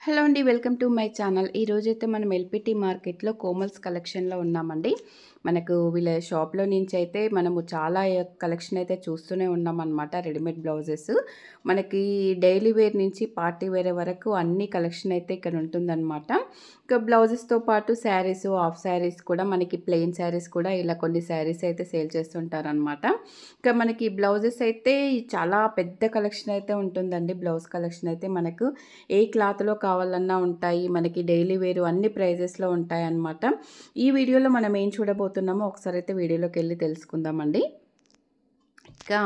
Hello అండి. Welcome to my channel. ఈరోజైతే మనం ఎల్పిటి మార్కెట్లో కోమల్స్ కలెక్షన్లో ఉన్నామండి. మనకు వీళ్ళ షాప్లో నుంచి అయితే మనము చాలా కలెక్షన్ అయితే చూస్తూనే ఉన్నామన్నమాట. రెడీమేడ్ బ్లౌజెస్ మనకి డైలీ వేర్ నుంచి పార్టీ వేర్ వరకు అన్ని కలెక్షన్ అయితే ఇక్కడ ఉంటుందన్నమాట. ఇంకా బ్లౌజెస్తో పాటు శారీస్, హాఫ్ శారీస్ కూడా మనకి ప్లెయిన్ శారీస్ కూడా ఇలా కొన్ని శారీస్ అయితే సేల్ చేస్తుంటారనమాట. ఇంకా మనకి బ్లౌజెస్ అయితే చాలా పెద్ద కలెక్షన్ అయితే ఉంటుందండి. బ్లౌజ్ కలెక్షన్ అయితే మనకు ఏ క్లాత్లో కావాలన్నా ఉంటాయి. మనకి డైలీ వేరు అన్ని ప్రైజెస్లో ఉంటాయన్నమాట. ఈ వీడియోలో మనం ఏం చూడబోతున్నామో ఒకసారి అయితే వీడియోలోకి వెళ్ళి తెలుసుకుందామండి. ఇంకా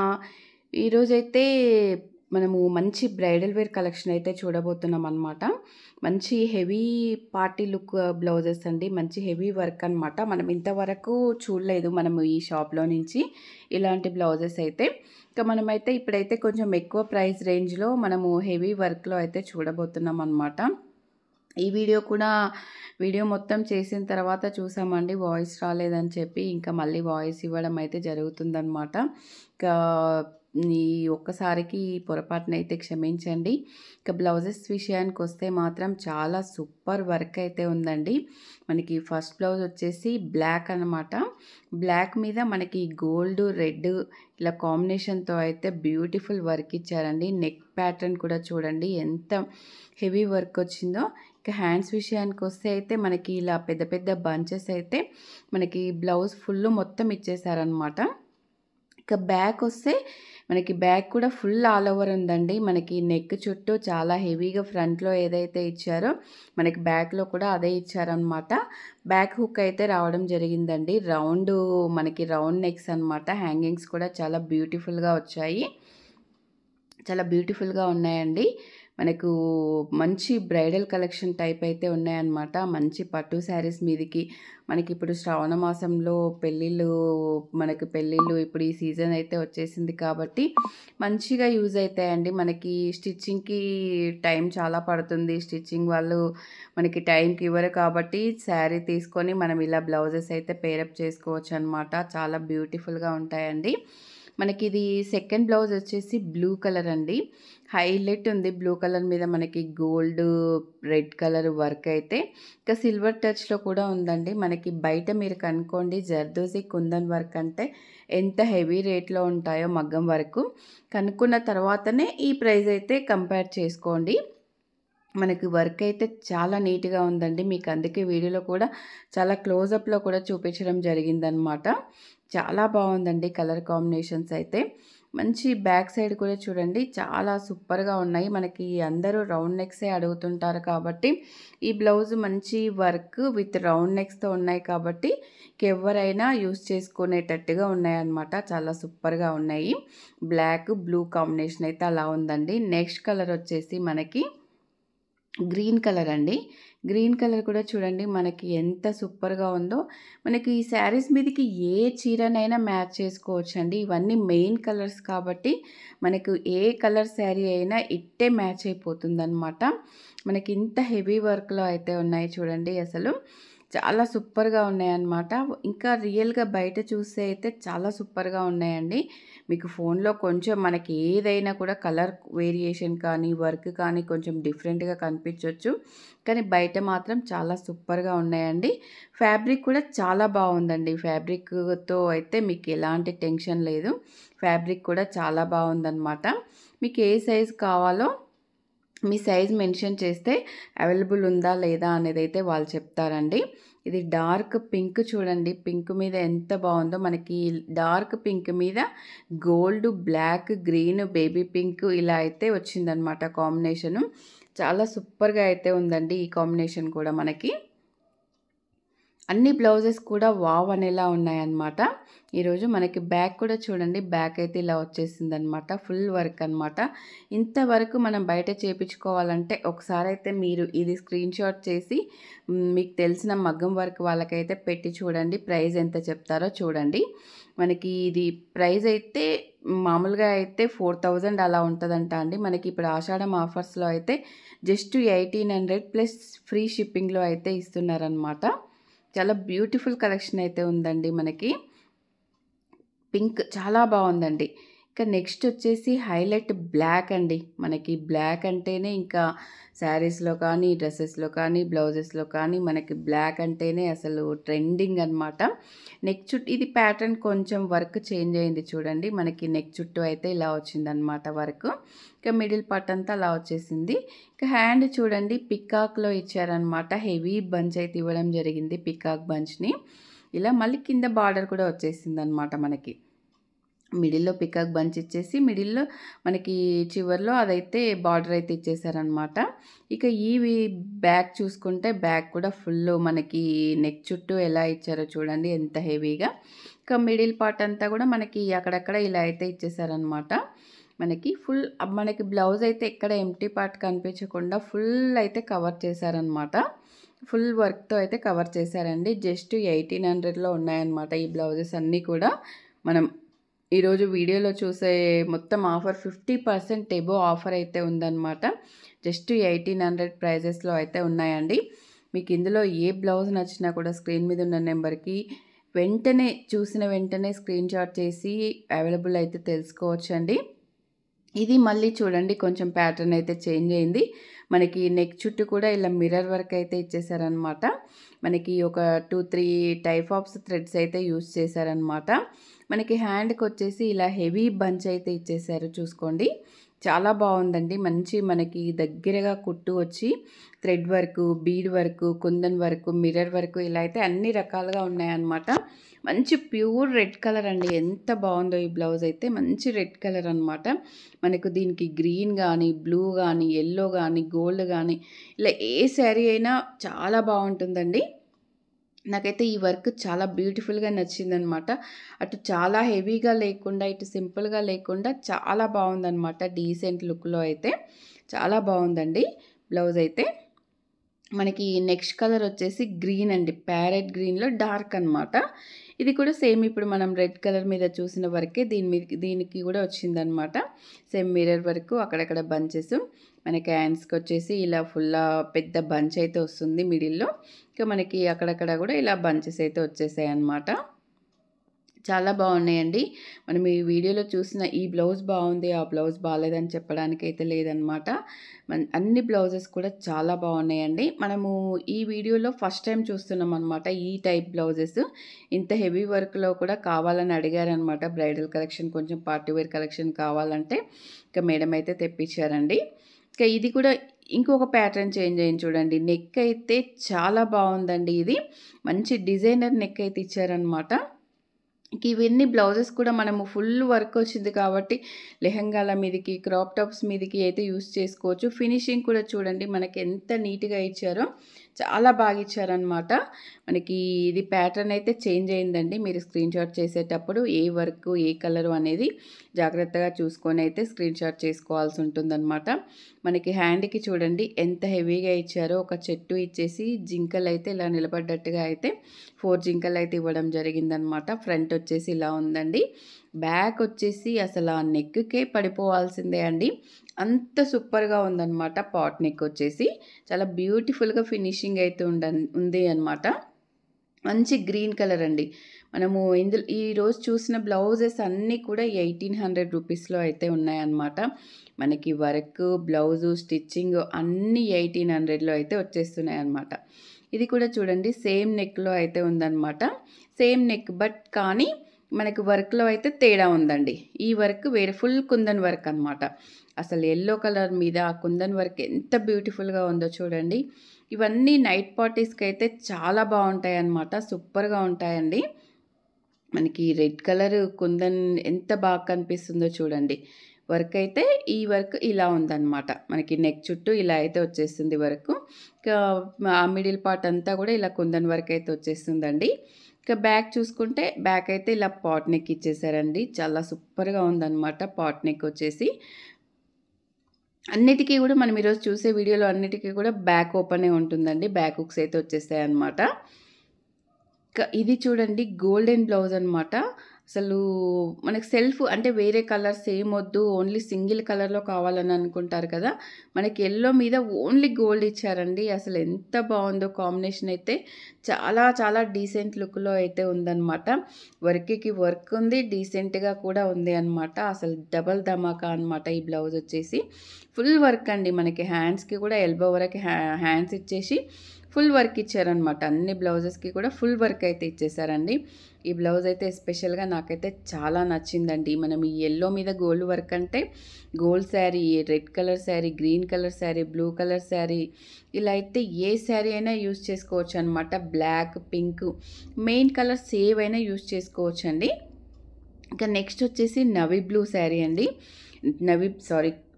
ఈరోజైతే మనము మంచి బ్రైడల్ వేర్ కలెక్షన్ అయితే చూడబోతున్నాం అనమాట. మంచి హెవీ పార్టీ లుక్ బ్లౌజెస్ అండి. మంచి హెవీ వర్క్ అనమాట. మనం ఇంతవరకు చూడలేదు మనము ఈ షాప్లో నుంచి ఇలాంటి బ్లౌజెస్ అయితే. ఇంకా మనమైతే ఇప్పుడైతే కొంచెం ఎక్కువ ప్రైస్ రేంజ్లో మనము హెవీ వర్క్లో అయితే చూడబోతున్నాం అనమాట. ఈ వీడియో మొత్తం చేసిన తర్వాత చూసామండి, వాయిస్ రాలేదని చెప్పి ఇంకా మళ్ళీ వాయిస్ ఇవ్వడం అయితే జరుగుతుందన్నమాట. ఇంకా ఈ ఒక్కసారికి పొరపాటునైతే క్షమించండి. ఇక బ్లౌజెస్ విషయానికి వస్తే మాత్రం చాలా సూపర్ వర్క్ అయితే ఉందండి. మనకి ఫస్ట్ బ్లౌజ్ వచ్చేసి బ్లాక్ అనమాట. బ్లాక్ మీద మనకి గోల్డ్, రెడ్ ఇలా కాంబినేషన్తో అయితే బ్యూటిఫుల్ వర్క్ ఇచ్చారండి. నెక్ ప్యాటర్న్ కూడా చూడండి ఎంత హెవీ వర్క్ వచ్చిందో. ఇక హ్యాండ్స్ విషయానికి వస్తే అయితే మనకి ఇలా పెద్ద పెద్ద బంచెస్ అయితే మనకి బ్లౌజ్ ఫుల్ మొత్తం ఇచ్చేసారనమాట. ఇక బ్యాక్ వస్తే మనకి బ్యాక్ కూడా ఫుల్ ఆల్ ఓవర్ ఉందండి. మనకి నెక్ చుట్టూ చాలా హెవీగా ఫ్రంట్లో ఏదైతే ఇచ్చారో మనకి బ్యాక్లో కూడా అదే ఇచ్చారనమాట. బ్యాక్ హుక్ అయితే రావడం జరిగిందండి. మనకి రౌండ్ నెక్స్ అనమాట. హ్యాంగింగ్స్ కూడా చాలా బ్యూటిఫుల్గా వచ్చాయి. చాలా బ్యూటిఫుల్గా ఉన్నాయండి. మనకు మంచి బ్రైడల్ కలెక్షన్ టైప్ అయితే ఉన్నాయన్నమాట. మంచి పట్టు శారీస్ మీదకి మనకి ఇప్పుడు శ్రావణ మాసంలో పెళ్ళిళ్ళు ఇప్పుడు ఈ సీజన్ అయితే వచ్చేసింది కాబట్టి మంచిగా యూజ్ అవుతాయండి. మనకి స్టిచ్చింగ్కి టైం చాలా పడుతుంది. స్టిచ్చింగ్ వాళ్ళు మనకి టైంకి ఇవ్వరు కాబట్టి శారీ తీసుకొని మనం ఇలా బ్లౌజెస్ అయితే పేరప్ చేసుకోవచ్చు అనమాట. చాలా బ్యూటిఫుల్గా ఉంటాయండి. మనకి ఇది సెకండ్ బ్లౌజ్ వచ్చేసి బ్లూ కలర్ అండి. హైలైట్ ఉంది బ్లూ కలర్ మీద మనకి గోల్డ్, రెడ్ కలర్ వర్క్ అయితే. ఇంకా సిల్వర్ టచ్లో కూడా ఉందండి. మనకి బయట మీరు కనుక్కోండి, జర్దోజీ కుందన్ వర్క్ అంటే ఎంత హెవీ రేట్లో ఉంటాయో మగ్గం వరకు కనుక్కున్న తర్వాతనే ఈ ప్రైస్ అయితే కంపేర్ చేసుకోండి. మనకి వర్క్ అయితే చాలా నీట్గా ఉందండి. మీకు అందుకే వీడియోలో కూడా చాలా క్లోజప్లో కూడా చూపించడం జరిగిందనమాట. చాలా బాగుందండి కలర్ కాంబినేషన్స్ అయితే. మంచి బ్యాక్ సైడ్ కూడా చూడండి చాలా సూపర్గా ఉన్నాయి. మనకి అందరూ రౌండ్ నెక్సే అడుగుతుంటారు కాబట్టి ఈ బ్లౌజ్ మంచి వర్క్ విత్ రౌండ్ నెక్స్తో ఉన్నాయి కాబట్టి ఎవరైనా యూస్ చేసుకునేటట్టుగా ఉన్నాయన్నమాట. చాలా సూపర్గా ఉన్నాయి. బ్లాక్, బ్లూ కాంబినేషన్ అయితే అలా ఉందండి. నెక్స్ట్ కలర్ వచ్చేసి మనకి గ్రీన్ కలర్ అండి. గ్రీన్ కలర్ కూడా చూడండి మనకి ఎంత సూపర్గా ఉందో. మనకి ఈ శారీస్ మీదకి ఏ చీరనైనా మ్యాచ్ చేసుకోవచ్చు అండి. ఇవన్నీ మెయిన్ కలర్స్ కాబట్టి మనకు ఏ కలర్ శారీ అయినా ఇట్టే మ్యాచ్ అయిపోతుందన్నమాట. మనకి ఇంత హెవీ వర్క్లో అయితే ఉన్నాయి చూడండి. అసలు చాలా సూపర్గా ఉన్నాయన్నమాట. ఇంకా రియల్గా బయట చూస్తే అయితే చాలా సూపర్గా ఉన్నాయండి. మీకు ఫోన్లో కొంచెం మనకి ఏదైనా కూడా కలర్ వేరియేషన్ కానీ వర్క్ కానీ కొంచెం డిఫరెంట్గా కనిపించవచ్చు, కానీ బయట మాత్రం చాలా సూపర్గా ఉన్నాయండి. ఫ్యాబ్రిక్ కూడా చాలా బాగుందండి. ఫ్యాబ్రిక్తో అయితే మీకు ఎలాంటి టెన్షన్ లేదు. ఫ్యాబ్రిక్ కూడా చాలా బాగుందన్నమాట. మీకు ఏ సైజు కావాలో మీ సైజ్ మెన్షన్ చేస్తే అవైలబుల్ ఉందా లేదా అనేది అయితే వాళ్ళు చెప్తారండి. ఇది డార్క్ పింక్ చూడండి. పింక్ మీద ఎంత బాగుందో. మనకి డార్క్ పింక్ మీద gold, black, green, baby pink ఇలా అయితే వచ్చిందనమాట కాంబినేషను. చాలా సూపర్గా అయితే ఉందండి ఈ కాంబినేషన్ కూడా. మనకి అన్ని బ్లౌజెస్ కూడా వావ్ అనేలా ఉన్నాయన్నమాట. ఈరోజు మనకి బ్యాక్ కూడా చూడండి. బ్యాక్ అయితే ఇలా వచ్చేసిందనమాట. ఫుల్ వర్క్ అనమాట. ఇంతవరకు మనం బయట చేయించుకోవాలంటే ఒకసారి అయితే మీరు ఇది స్క్రీన్ షాట్ చేసి మీకు తెలిసిన మగ్గం వర్క్ వాళ్ళకైతే పెట్టి చూడండి. ప్రైస్ ఎంత చెప్తారో చూడండి. మనకి ఇది ప్రైస్ అయితే మామూలుగా అయితే 4000 అలా ఉంటుందంట అండి. మనకి ఇప్పుడు ఆషాఢం ఆఫర్స్లో అయితే జస్ట్ 1800 ప్లస్ ఫ్రీ షిప్పింగ్లో అయితే ఇస్తున్నారనమాట. చాలా బ్యూటిఫుల్ కలెక్షన్ అయితే ఉందండి. మనకి పింక్ చాలా బాగుందండి. ఇక నెక్స్ట్ వచ్చేసి హైలైట్ బ్లాక్ అండి. మనకి బ్లాక్ అంటేనే ఇంకా శారీస్‌లో కానీ, డ్రెసెస్‌లో కానీ, బ్లౌజెస్‌లో కానీ మనకి బ్లాక్ అంటేనే అసలు ట్రెండింగ్ అనమాట. నెక్ చుట్టూ ఇది ప్యాటర్న్ కొంచెం వర్క్ చేంజ్ అయింది చూడండి. మనకి నెక్ చుట్టూ అయితే ఇలా వచ్చిందనమాట వర్క్. ఇక మిడిల్ పార్ట్ అంతా అలా వచ్చేసింది. ఇక హ్యాండ్ చూడండి పికాక్‌లో ఇచ్చారనమాట. హెవీ బంచ్ అయితే ఇవ్వడం జరిగింది పికాక్ బంచ్‌ని. ఇలా మళ్ళీ కింద బార్డర్ కూడా వచ్చేసిందనమాట మనకి. మిడిల్‌లో పికాక్ బంచ్ ఇచ్చేసి మిడిల్‌లో మనకి చివర్లో అదైతే బార్డర్ అయితే ఇచ్చేసారనమాట. ఇక బ్యాక్ చూసుకుంటే బ్యాక్ కూడా ఫుల్ మనకి నెక్ చుట్టూ ఎలా ఇచ్చారో చూడండి ఎంత హెవీగా. ఇక మిడిల్ పార్ట్ అంతా కూడా మనకి అక్కడక్కడ ఇలా అయితే ఇచ్చేసారనమాట. మనకి బ్లౌజ్ అయితే ఎక్కడ ఎంప్టీ పార్ట్ కనిపించకుండా ఫుల్ అయితే కవర్ చేశారనమాట. ఫుల్ వర్క్‌తో అయితే కవర్ చేశారండి. జస్ట్ 1800లో ఉన్నాయన్నమాట ఈ బ్లౌజెస్ అన్నీ కూడా. మనం ఈరోజు వీడియోలో చూసే మొత్తం ఆఫర్ 50% ఎబోవ్ ఆఫర్ అయితే ఉందన్నమాట. జస్ట్ 1800 ప్రైజెస్లో అయితే ఉన్నాయండి. మీకు ఇందులో ఏ బ్లౌజ్ నచ్చినా కూడా స్క్రీన్ మీద ఉన్న నెంబర్కి వెంటనే చూసిన వెంటనే స్క్రీన్ షాట్ చేసి అవైలబుల్ అయితే తెలుసుకోవచ్చండి. ఇది మళ్ళీ చూడండి కొంచెం ప్యాటర్న్ అయితే చేంజ్ అయింది. మనకి నెక్ చుట్టూ కూడా ఇలా మిర్రర్ వర్క్ అయితే ఇచ్చేసారనమాట. మనకి ఒక 2, 3 టైప్ ఆఫ్ థ్రెడ్స్ అయితే యూజ్ చేశారనమాట. మనకి హ్యాండ్కి వచ్చేసి ఇలా హెవీ బంచ్ అయితే ఇచ్చేసారు చూసుకోండి. చాలా బాగుందండి. మంచి మనకి దగ్గరగా కుట్టు వచ్చి thread work, bead work, kundan work, mirror work ఇలా అయితే అన్ని రకాలుగా ఉన్నాయన్నమాట. మంచి ప్యూర్ రెడ్ కలర్ అండి. ఎంత బాగుందో ఈ బ్లౌజ్ అయితే. మంచి రెడ్ కలర్ అనమాట. మనకు దీనికి గ్రీన్ కానీ, బ్లూ కానీ, ఎల్లో కానీ, గోల్డ్ కానీ ఇలా ఏ శారీ అయినా చాలా బాగుంటుందండి. నాకైతే ఈ వర్క్ చాలా బ్యూటిఫుల్గా నచ్చిందనమాట. అటు చాలా హెవీగా లేకుండా, ఇటు సింపుల్గా లేకుండా చాలా బాగుందనమాట. డీసెంట్ లుక్లో అయితే చాలా బాగుందండి బ్లౌజ్ అయితే. మనకి నెక్స్ట్ కలర్ వచ్చేసి గ్రీన్ అండి. ప్యారెట్ గ్రీన్లో డార్క్ అనమాట. ఇది కూడా సేమ్ ఇప్పుడు మనం రెడ్ కలర్ మీద చూసిన వర్కే దీనికి కూడా వచ్చిందనమాట. సేమ్ మిర్రర్ వర్క్, అక్కడక్కడ బంచెస్. మనకి హ్యాండ్స్కి వచ్చేసి ఇలా ఫుల్ పెద్ద బంచ్ అయితే వస్తుంది మిడిల్లో. ఇక మనకి అక్కడక్కడ కూడా ఇలా బంచెస్ అయితే వచ్చేసాయి అన్నమాట. చాలా బాగున్నాయండి. మనం ఈ వీడియోలో చూసిన ఈ బ్లౌజ్ బాగుంది, ఆ బ్లౌజ్ బాగాలేదని చెప్పడానికి అయితే లేదనమాట. అన్ని బ్లౌజెస్ కూడా చాలా బాగున్నాయండి. మనము ఈ వీడియోలో ఫస్ట్ టైం చూస్తున్నాం అనమాట ఈ టైప్ బ్లౌజెస్. ఇంత హెవీ వర్క్లో కూడా కావాలని అడిగారనమాట. బ్రైడల్ కలెక్షన్, కొంచెం పార్టీ వేర్ కలెక్షన్ కావాలంటే ఇక మేడం అయితే తెప్పించారండి. ఇక ఇది కూడా ఇంకొక ప్యాటర్న్ చేంజ్ అయింది చూడండి. నెక్ అయితే చాలా బాగుందండి. ఇది మంచి డిజైనర్ నెక్ అయితే ఇచ్చారనమాట. ఇవన్నీ బ్లౌజెస్ కూడా మనము ఫుల్ వర్క్ వచ్చింది కాబట్టి లెహంగాల మీదకి, క్రాప్ టాప్స్ మీదకి అయితే యూస్ చేసుకోవచ్చు. ఫినిషింగ్ కూడా చూడండి మనకి ఎంత నీట్గా ఇచ్చారో, చాలా బాగా ఇచ్చారనమాట. మనకి ఇది ప్యాటర్న్ అయితే చేంజ్ అయిందండి. మీరు స్క్రీన్ షాట్ చేసేటప్పుడు ఏ వర్క్, ఏ కలరు అనేది జాగ్రత్తగా చూసుకొని అయితే స్క్రీన్ షాట్ చేసుకోవాల్సి ఉంటుందన్నమాట. మనకి హ్యాండ్కి చూడండి ఎంత హెవీగా ఇచ్చారో. ఒక చెట్టు ఇచ్చేసి జింకలు అయితే ఇలా నిలబడ్డట్టుగా అయితే 4 జింకలు అయితే ఇవ్వడం జరిగిందనమాట. ఫ్రంట్ వచ్చేసి ఇలా ఉందండి. బ్యాక్ వచ్చేసి అసలు ఆ నెక్కే పడిపోవాల్సిందే అండి. అంత సూపర్గా ఉందన్నమాట. పాట్ నెక్ వచ్చేసి చాలా బ్యూటిఫుల్గా ఫినిషింగ్ అయితే ఉంది అనమాట. మంచి గ్రీన్ కలర్ అండి. మనము ఇందులో ఈరోజు చూసిన బ్లౌజెస్ అన్నీ కూడా 1800 రూపీస్లో అయితే ఉన్నాయన్నమాట. మనకి వర్క్, బ్లౌజు, స్టిచ్చింగ్ అన్నీ 1800లో అయితే వచ్చేస్తున్నాయి అన్నమాట. ఇది కూడా చూడండి సేమ్ నెక్లో అయితే ఉందన్నమాట. సేమ్ నెక్ బట్ కానీ మనకి వర్క్లో అయితే తేడా ఉందండి. ఈ వర్క్ వేరే ఫుల్ కుందన్ వర్క్ అనమాట. అసలు ఎల్లో కలర్ మీద ఆ కుందన్ వర్క్ ఎంత బ్యూటిఫుల్గా ఉందో చూడండి. ఇవన్నీ నైట్ పార్టీస్కి అయితే చాలా బాగుంటాయి అన్నమాట. సూపర్గా ఉంటాయండి. మనకి రెడ్ కలర్ కుందన్ ఎంత బాగా కనిపిస్తుందో చూడండి. వర్క్ అయితే ఈ వర్క్ ఇలా ఉందన్నమాట. మనకి నెక్ చుట్టూ ఇలా అయితే వచ్చేస్తుంది వర్క్. ఇంకా మిడిల్ పార్ట్ అంతా కూడా ఇలా కుందన్ వర్క్ అయితే వచ్చేస్తుందండి. ఇక బ్యాక్ చూసుకుంటే బ్యాక్ అయితే ఇలా పాట్ నెక్ ఇచ్చేసారండి. చాలా సూపర్గా ఉందన్నమాట. పాట్ నెక్ వచ్చేసి అన్నిటికీ కూడా మనం ఈరోజు చూసే వీడియోలో అన్నిటికీ కూడా బ్యాక్ ఓపెనే ఉంటుందండి. బ్యాక్ హుక్స్ అయితే వచ్చేస్తాయి అన్నమాట. ఇది చూడండి గోల్డెన్ బ్లౌజ్ అనమాట. అసలు మనకి సెల్ఫ్ అంటే వేరే కలర్స్ ఏమొద్దు, ఓన్లీ సింగిల్ కలర్‌లో కావాలని అనుకుంటారు కదా! మనకి యెల్లో మీద ఓన్లీ గోల్డ్ ఇచ్చారండి. అసలు ఎంత బావుందో కాంబినేషన్ అయితే. చాలా చాలా డీసెంట్ లుక్‌లో అయితే ఉందనమాట. వర్క్‌కి వర్క్ ఉంది. డీసెంట్‌గా కూడా ఉంది అనమాట. అసలు డబల్ ధమాకా అనమాట ఈ బ్లౌజ్ వచ్చేసి. ఫుల్ వర్క్ అండి. మనకి హ్యాండ్స్‌కి కూడా ఎల్బో వరకు హ్యాండ్స్ ఇచ్చేసి ఫుల్ వర్క్ ఇచ్చారనమాట. అన్ని బ్లౌజెస్‌కి కూడా ఫుల్ వర్క్ అయితే ఇచ్చేసారండి. ఈ బ్లౌజ్ అయితే ఎస్పెషల్‌గా నాకైతే చాలా నచ్చిందండి. మనం ఈ యెల్లో మీద గోల్డ్ వర్క్ అంటే gold sari, red colour sari, green colour sari, blue colour sari ఇలా అయితే ఏ శారీ అయినా యూజ్ చేసుకోవచ్చనమాట. బ్లాక్, పింక్ మెయిన్ కలర్స్ ఏవైనా యూజ్ చేసుకోవచ్చండి. ఇంకా నెక్స్ట్ వచ్చేసి నవీ బ్లూ శారీ అండి.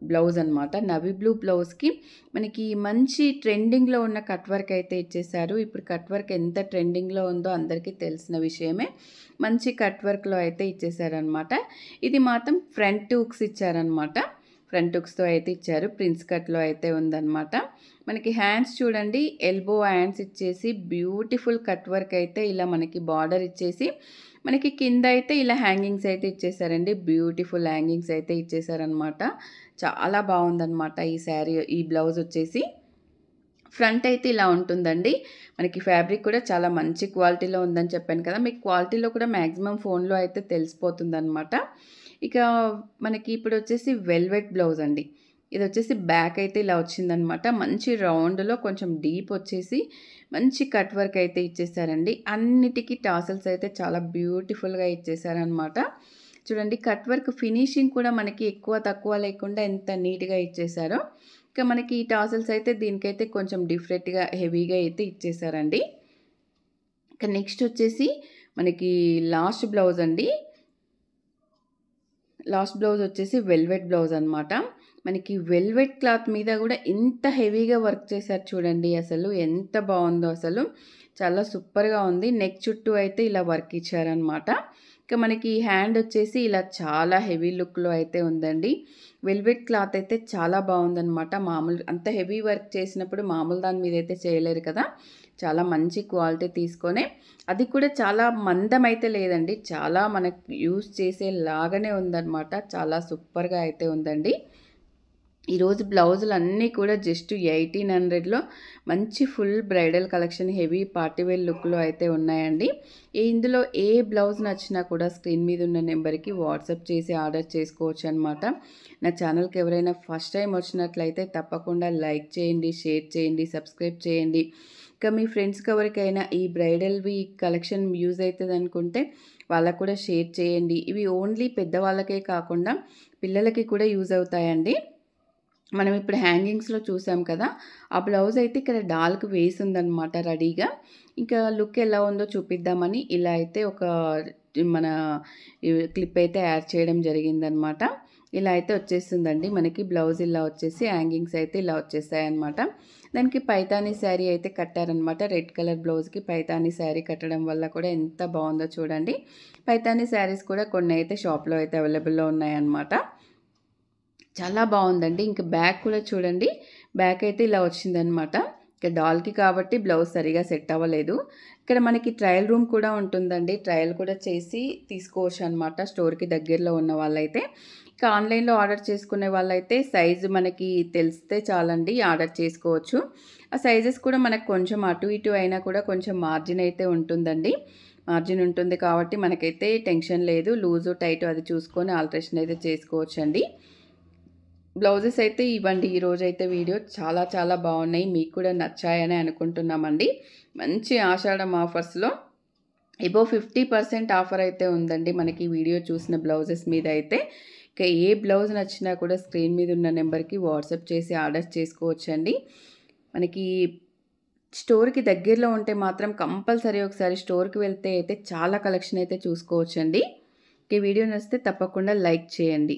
బ్లౌజ్ అనమాట. నవీ బ్లూ బ్లౌజ్‌కి మనకి మంచి ట్రెండింగ్‌లో ఉన్న కట్ వర్క్ అయితే ఇచ్చేసారు. ఇప్పుడు కట్ వర్క్ ఎంత ట్రెండింగ్‌లో ఉందో అందరికీ తెలిసిన విషయమే. మంచి కట్ వర్క్‌లో అయితే ఇచ్చేసారనమాట. ఇది మాత్రం ఫ్రంట్ హుక్స్ ఇచ్చారనమాట. ఫ్రంట్ హుక్స్‌తో అయితే ఇచ్చారు. ప్రిన్స్ కట్‌లో అయితే ఉందనమాట. మనకి హ్యాండ్స్ చూడండి, ఎల్బో హ్యాండ్స్ ఇచ్చేసి బ్యూటిఫుల్ కట్ వర్క్ అయితే ఇలా మనకి బార్డర్ ఇచ్చేసి మనకి కింద అయితే ఇలా హ్యాంగింగ్స్ అయితే ఇచ్చేసారండి. బ్యూటిఫుల్ హ్యాంగింగ్స్ అయితే ఇచ్చేసారనమాట. చాలా బాగుందనమాట ఈ బ్లౌజ్ వచ్చేసి. ఫ్రంట్ అయితే ఇలా ఉంటుందండి. మనకి ఫ్యాబ్రిక్ కూడా చాలా మంచి క్వాలిటీలో ఉందని చెప్పాను కదా! మీకు క్వాలిటీలో కూడా మ్యాక్సిమం ఫోన్‌లో అయితే తెలిసిపోతుందనమాట. ఇక మనకి ఇప్పుడు వచ్చేసి వెల్వెట్ బ్లౌజ్ అండి. ఇది వచ్చేసి బ్యాక్ అయితే ఇలా వచ్చిందనమాట. మంచి రౌండ్‌లో కొంచెం డీప్ వచ్చేసి మంచి కట్ వర్క్ అయితే ఇచ్చేసారండి. అన్నిటికి టాసెల్స్ అయితే చాలా బ్యూటిఫుల్‌గా ఇచ్చేసారనమాట. చూడండి కట్ వర్క్ ఫినిషింగ్ కూడా మనకి ఎక్కువ తక్కువ లేకుండా ఎంత నీట్‌గా ఇచ్చేసారో. ఇక మనకి ఈ టాసెల్స్ అయితే దీనికైతే కొంచెం డిఫరెంట్‌గా హెవీగా అయితే ఇచ్చేసారండి. ఇక నెక్స్ట్ వచ్చేసి మనకి లాస్ట్ బ్లౌజ్ అండి. లాస్ట్ బ్లౌజ్ వచ్చేసి వెల్వెట్ బ్లౌజ్ అనమాట. మనకి వెల్వెట్ క్లాత్ మీద కూడా ఇంత హెవీగా వర్క్ చేశారు చూడండి. అసలు ఎంత బాగుందో అసలు. చాలా సూపర్‌గా ఉంది. నెక్ చుట్టూ అయితే ఇలా వర్క్ ఇచ్చారనమాట. ఇక మనకి హ్యాండ్ వచ్చేసి ఇలా చాలా హెవీ లుక్‌లో అయితే ఉందండి. వెల్వెట్ క్లాత్ అయితే చాలా బాగుందనమాట. మామూలు అంత హెవీ వర్క్ చేసినప్పుడు మామూలు దాని మీద అయితే చేయలేరు కదా! చాలా మంచి క్వాలిటీ తీసుకొనే అది కూడా చాలా మందం అయితే లేదండి. చాలా మనకు యూజ్ చేసేలాగానే ఉందనమాట. చాలా సూపర్‌గా అయితే ఉందండి. ఈరోజు బ్లౌజులన్నీ కూడా జస్ట్ 1800లో మంచి full bridal collection heavy partywear లుక్‌లో అయితే ఉన్నాయండి. ఇందులో ఏ బ్లౌజ్ నచ్చినా కూడా స్క్రీన్ మీద ఉన్న నెంబర్‌కి వాట్సాప్ చేసి ఆర్డర్ చేసుకోవచ్చనమాట. నా ఛానల్‌కి ఎవరైనా ఫస్ట్ టైం వచ్చినట్లయితే తప్పకుండా లైక్ చేయండి, షేర్ చేయండి, సబ్స్క్రైబ్ చేయండి. ఇంకా మీ ఫ్రెండ్స్‌కి ఎవరికైనా ఈ బ్రైడల్‌వి కలెక్షన్ యూజ్ అయితదనుకుంటే వాళ్ళకి కూడా షేర్ చేయండి. ఇవి ఓన్లీ పెద్దవాళ్ళకే కాకుండా పిల్లలకి కూడా యూజ్ అవుతాయండి. మనం ఇప్పుడు హ్యాంగింగ్స్‌లో చూసాం కదా! ఆ బ్లౌజ్ అయితే ఇక్కడ డాల్‌కి వేసుందనమాట రెడీగా. ఇంకా లుక్ ఎలా ఉందో చూపిద్దామని ఇలా అయితే ఒక మన క్లిప్ అయితే యాడ్ చేయడం జరిగిందనమాట. ఇలా అయితే వచ్చేస్తుందండి. మనకి బ్లౌజ్ ఇలా వచ్చేసి హ్యాంగింగ్స్ అయితే ఇలా వచ్చేసాయన్నమాట. దానికి పైతానీ శారీ అయితే కట్టారనమాట. రెడ్ కలర్ బ్లౌజ్‌కి పైతానీ శారీ కట్టడం వల్ల కూడా ఎంత బాగుందో చూడండి. పైతానీ శారీస్ కూడా కొన్ని అయితే షాప్‌లో అయితే అవైలబుల్‌లో ఉన్నాయన్నమాట. చాలా బాగుందండి. ఇంక బ్యాక్ కూడా చూడండి. బ్యాక్ అయితే ఇలా వచ్చిందనమాట. ఇక డాల్‌కి కాబట్టి బ్లౌజ్ సరిగా సెట్ అవ్వలేదు. ఇక్కడ మనకి ట్రయల్ రూమ్ కూడా ఉంటుందండి. ట్రయల్ కూడా చేసి తీసుకోవచ్చు అనమాట స్టోర్‌కి దగ్గరలో ఉన్న వాళ్ళైతే. ఇక ఆన్‌లైన్‌లో ఆర్డర్ చేసుకునే వాళ్ళైతే సైజు మనకి తెలిస్తే చాలండి ఆర్డర్ చేసుకోవచ్చు. ఆ సైజెస్ కూడా మనకు కొంచెం అటు ఇటు అయినా కూడా కొంచెం మార్జిన్ అయితే ఉంటుందండి. మార్జిన్ ఉంటుంది కాబట్టి మనకైతే టెన్షన్ లేదు. లూజు, టైటు అది చూసుకొని ఆల్టరేషన్ అయితే చేసుకోవచ్చండి. బ్లౌజెస్ అయితే ఇవ్వండి. ఈరోజైతే వీడియో చాలా చాలా బాగున్నాయి. మీకు కూడా నచ్చాయని అనుకుంటున్నామండి. మంచి ఆషాఢం ఆఫర్స్‌లో అబోవ్ 50% ఆఫర్ అయితే ఉందండి మనకి వీడియో చూసిన బ్లౌజెస్ మీద అయితే. ఇక ఏ బ్లౌజ్ నచ్చినా కూడా స్క్రీన్ మీద ఉన్న నెంబర్‌కి వాట్సాప్ చేసి ఆర్డర్ చేసుకోవచ్చండి. మనకి స్టోర్‌కి దగ్గరలో ఉంటే మాత్రం కంపల్సరీ ఒకసారి స్టోర్‌కి వెళ్తే అయితే చాలా కలెక్షన్ అయితే చూసుకోవచ్చండి. ఈ వీడియో నచ్చితే తప్పకుండా లైక్ చేయండి.